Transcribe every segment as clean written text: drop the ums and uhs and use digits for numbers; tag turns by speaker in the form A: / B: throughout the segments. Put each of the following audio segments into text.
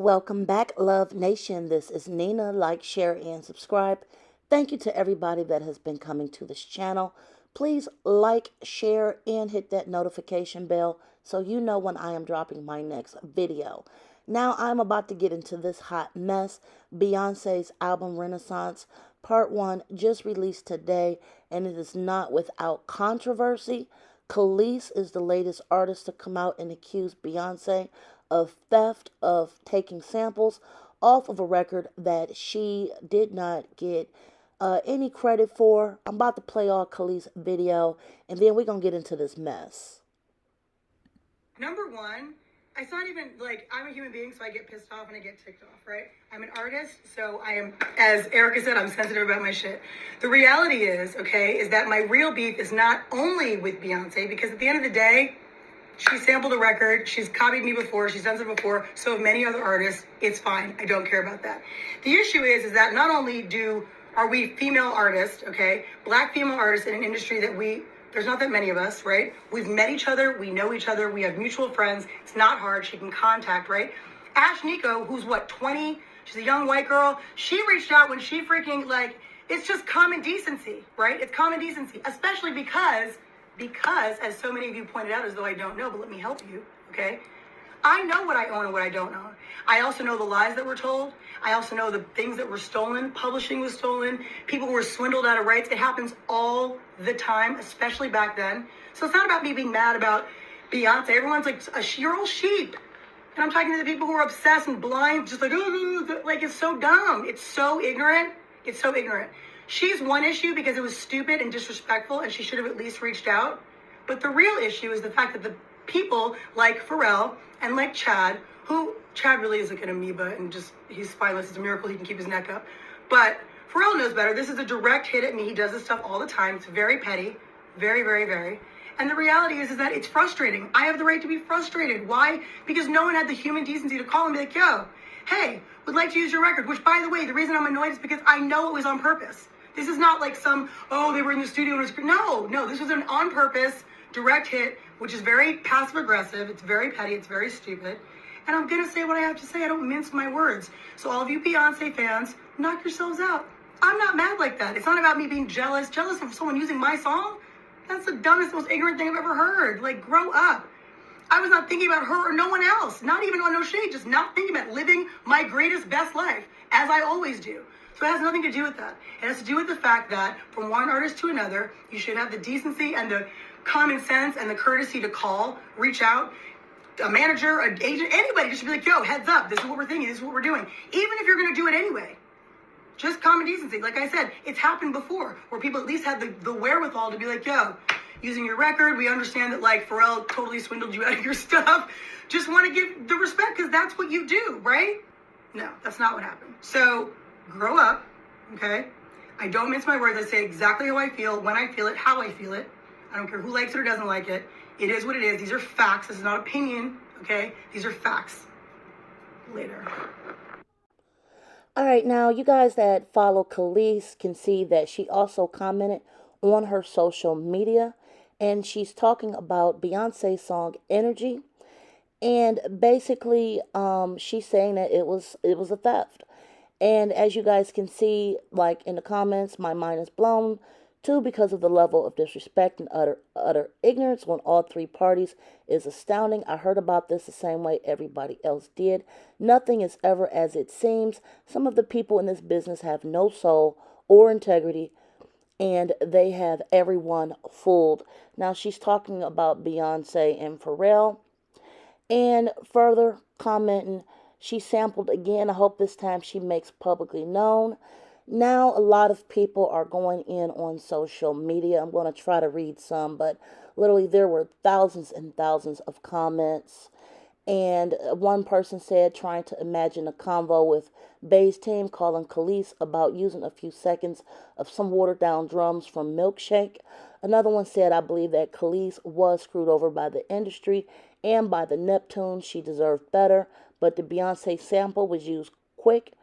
A: Welcome back, Love Nation. This is Nina. Like, share, and subscribe. Thank you to everybody that has been coming to this channel. Please like, share, and hit that notification bell so you know when I am dropping my next video. Now I'm about to get into this hot mess. Beyonce's album Renaissance Part 1 just released today, and it is not without controversy. Kelis is the latest artist to come out and accuse Beyonce of theft, of taking samples off of a record that she did not get any credit for. I'm about to play all Kelis' video, and then we're going to get into this mess.
B: Number one, it's not even like I'm a human being, so I get pissed off and I get ticked off, right? I'm an artist, so I am, as Erica said, I'm sensitive about my shit. The reality is, okay, is that my real beef is not only with Beyonce, because at the end of the day, she sampled a record, she's copied me before, she's done it before, so have many other artists. It's fine. I don't care about that. The issue is that not only are we female artists, okay, black female artists in an industry that there's not that many of us, right? We've met each other, we know each other, we have mutual friends. It's not hard, she can contact, right? Ash Nico, who's what, 20? She's a young white girl. She reached out when she freaking, like, it's just common decency, right? It's common decency, especially because, as so many of you pointed out, as though I don't know, but let me help you, okay? I know what I own and what I don't own. I also know the lies that were told. I also know the things that were stolen. Publishing was stolen. People were swindled out of rights. It happens all the time, especially back then. So it's not about me being mad about Beyonce. Everyone's like, you're all sheep. And I'm talking to the people who are obsessed and blind, just like, like, it's so dumb. It's so ignorant. It's so ignorant. She's one issue because it was stupid and disrespectful, and she should have at least reached out. But the real issue is the fact that the people like Pharrell and like Chad really is like an amoeba and just, he's spineless. It's a miracle he can keep his neck up. But Pharrell knows better. This is a direct hit at me. He does this stuff all the time. It's very petty. Very, very, very. And the reality is that it's frustrating. I have the right to be frustrated. Why? Because no one had the human decency to call and be like, yo, hey, would like to use your record. Which, by the way, the reason I'm annoyed is because I know it was on purpose. This is not like they were in the studio. No, this was an on purpose direct hit, which is very passive aggressive. It's very petty. It's very stupid. And I'm going to say what I have to say. I don't mince my words. So all of you Beyonce fans, knock yourselves out. I'm not mad like that. It's not about me being jealous of someone using my song. That's the dumbest, most ignorant thing I've ever heard. Like, grow up. I was not thinking about her or no one else. Not even on no shade. Just not thinking about living my greatest, best life, as I always do. So it has nothing to do with that. It has to do with the fact that from one artist to another, you should have the decency and the common sense and the courtesy to call, reach out, a manager, an agent, anybody just be like, yo, heads up, this is what we're thinking, this is what we're doing. Even if you're going to do it anyway. Just common decency. Like I said, it's happened before where people at least had the wherewithal to be like, yo, using your record, we understand that like Pharrell totally swindled you out of your stuff. Just want to give the respect because that's what you do, right? No, that's not what happened. So grow up, okay? I don't mince my words. I say exactly how I feel, when I feel it, how I feel it. I don't care who likes it or doesn't like it. It is what it is. These are facts. This is not opinion, okay? These are facts. Later.
A: All right, now you guys that follow Kelis can see that she also commented on her social media, and she's talking about Beyonce's song Energy, and basically she's saying that it was a theft. And as you guys can see, like in the comments, my mind is blown too because of the level of disrespect and utter ignorance on all three parties is astounding. I heard about this the same way everybody else did. Nothing is ever as it seems. Some of the people in this business have no soul or integrity, and they have everyone fooled. Now she's talking about Beyonce and Pharrell, and further commenting, she sampled again. I hope this time she makes publicly known. Now, a lot of people are going in on social media. I'm going to try to read some, but literally there were thousands and thousands of comments. And one person said, trying to imagine a convo with Bey's team calling Kelis about using a few seconds of some watered down drums from Milkshake. Another one said, I believe that Kelis was screwed over by the industry and by the Neptunes. She deserved better, but the Beyonce sample was used quick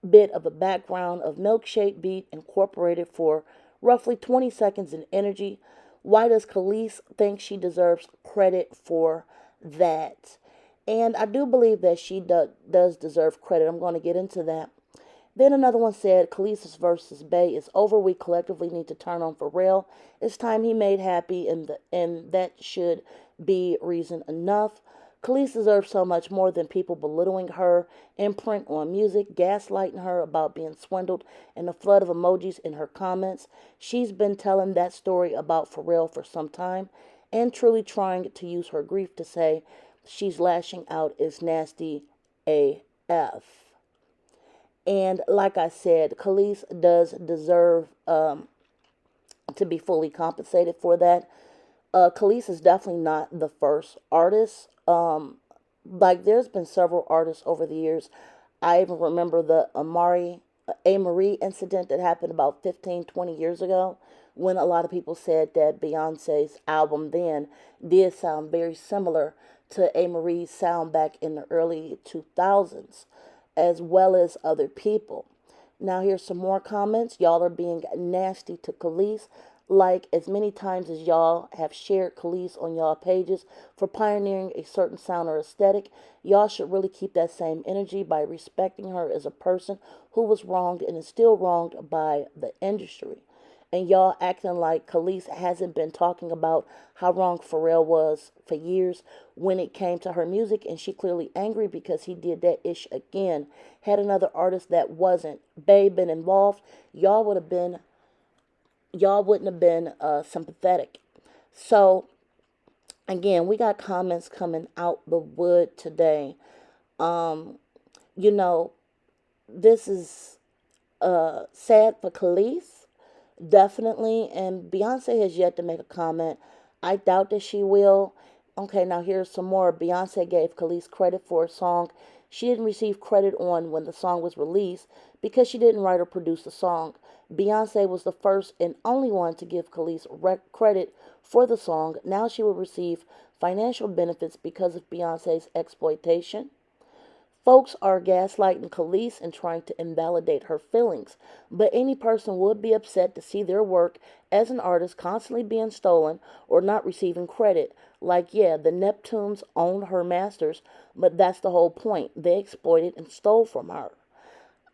A: bit of a background of Milkshake beat incorporated for roughly 20 seconds in Energy. Why does Kelis think she deserves credit for that? And I do believe that she does deserve credit. I'm going to get into that. Then another one said, Kelis versus Bay is over. We collectively need to turn on Pharrell. It's time he made happy, and that should be reason enough. Kelis deserves so much more than people belittling her imprint on music, gaslighting her about being swindled, and a flood of emojis in her comments. She's been telling that story about Pharrell for some time, and truly trying to use her grief to say she's lashing out is nasty AF. And like I said, Kelis does deserve to be fully compensated for that. Kelis is definitely not the first artist. Like there's been several artists over the years. I even remember the Marie incident that happened about 15, 20 years ago when a lot of people said that Beyonce's album then did sound very similar to A. Marie's sound back in the early 2000s, as well as other people. Now here's some more comments. Y'all are being nasty to Kelis. Like as many times as y'all have shared Kelis on y'all pages for pioneering a certain sound or aesthetic, y'all should really keep that same energy by respecting her as a person who was wronged and is still wronged by the industry. And y'all acting like Kelis hasn't been talking about how wrong Pharrell was for years when it came to her music, and she clearly angry because he did that ish again. Had another artist that wasn't Babe been involved, y'all would have been y'all wouldn't have been sympathetic. So again, we got comments coming out the wood today. Um, you know, this is sad for Kelis, definitely. And Beyonce has yet to make a comment. I doubt that she will. Okay, now here's some more. Beyonce gave Kelis credit for a song she didn't receive credit on when the song was released because she didn't write or produce the song. Beyonce was the first and only one to give Kelis credit for the song. Now she will receive financial benefits because of Beyonce's exploitation. Folks are gaslighting Kelis and trying to invalidate her feelings, but any person would be upset to see their work as an artist constantly being stolen or not receiving credit. Like, yeah, the Neptunes owned her masters, but that's the whole point. They exploited and stole from her.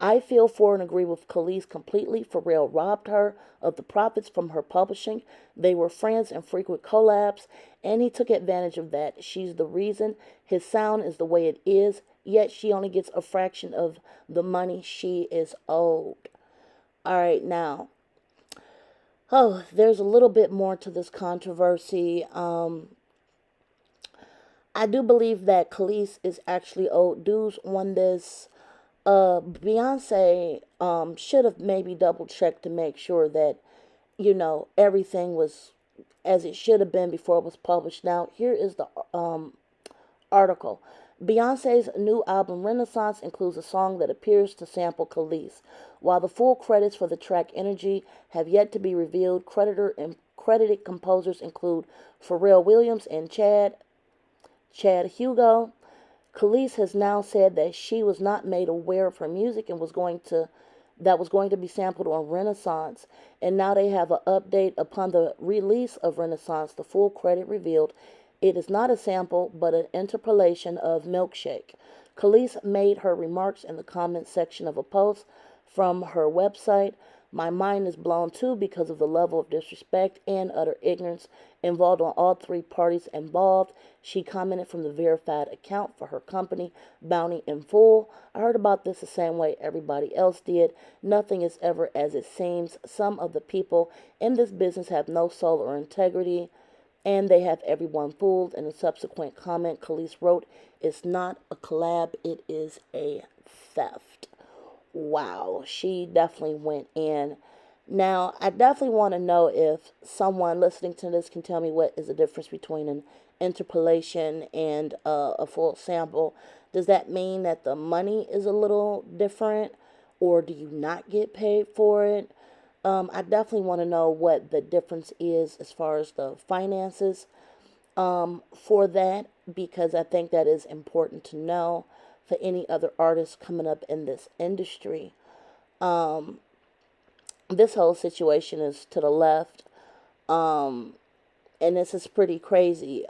A: I feel for and agree with Kelis completely. Pharrell robbed her of the profits from her publishing. They were friends and frequent collabs, and he took advantage of that. She's the reason his sound is the way it is, yet she only gets a fraction of the money she is owed. All right, now, there's a little bit more to this controversy. I do believe that Kelis is actually owed dues on this. Beyonce should have maybe double checked to make sure that everything was as it should have been before it was published. Now here is the article. Beyonce's new album Renaissance includes a song that appears to sample Kelis. While the full credits for the track Energy have yet to be revealed, credited composers include Pharrell Williams and Chad Hugo. Kelis has now said that she was not made aware of her music and was going to be sampled on Renaissance. And now they have an update upon the release of Renaissance. The full credit revealed it is not a sample but an interpolation of Milkshake. Kelis made her remarks in the comment section of a post from her website. My mind is blown too because of the level of disrespect and utter ignorance involved on all three parties involved. She commented from the verified account for her company, Bounty in Full. I heard about this the same way everybody else did. Nothing is ever as it seems. Some of the people in this business have no soul or integrity, and they have everyone fooled. In a subsequent comment, Kelis wrote, "It's not a collab, it is a theft." Wow, she definitely went in. Now, I definitely want to know if someone listening to this can tell me what is the difference between an interpolation and a full sample. Does that mean that the money is a little different, or do you not get paid for it? I definitely want to know what the difference is as far as the finances for that, because I think that is important to know for any other artists coming up in this industry. This whole situation is to the left, and this is pretty crazy.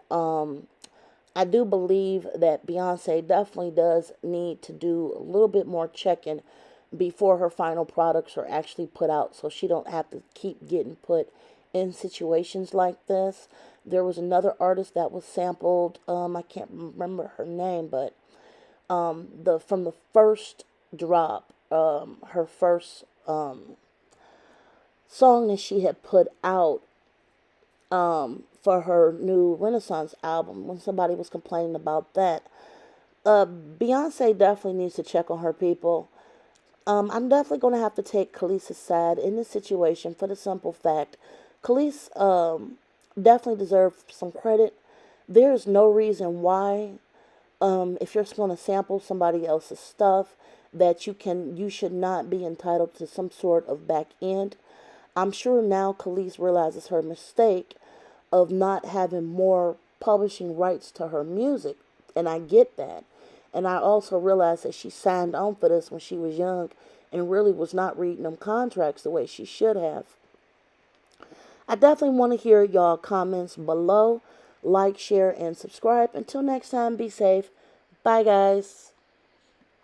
A: I do believe that Beyonce definitely does need to do a little bit more checking before her final products are actually put out, so she don't have to keep getting put in situations like this. There was another artist that was sampled. I can't remember her name, but the from the first drop, her first song that she had put out for her new Renaissance album. When somebody was complaining about that, Beyonce definitely needs to check on her people. I'm definitely going to have to take Kelis' side in this situation for the simple fact Kelis definitely deserves some credit. There's no reason why, if you're going to sample somebody else's stuff, that you should not be entitled to some sort of back end. I'm sure now Kelis realizes her mistake of not having more publishing rights to her music, and I get that. And I also realized that she signed on for this when she was young and really was not reading them contracts the way she should have. I definitely want to hear y'all comments below. Like, share, and subscribe. Until next time, be safe. Bye, guys.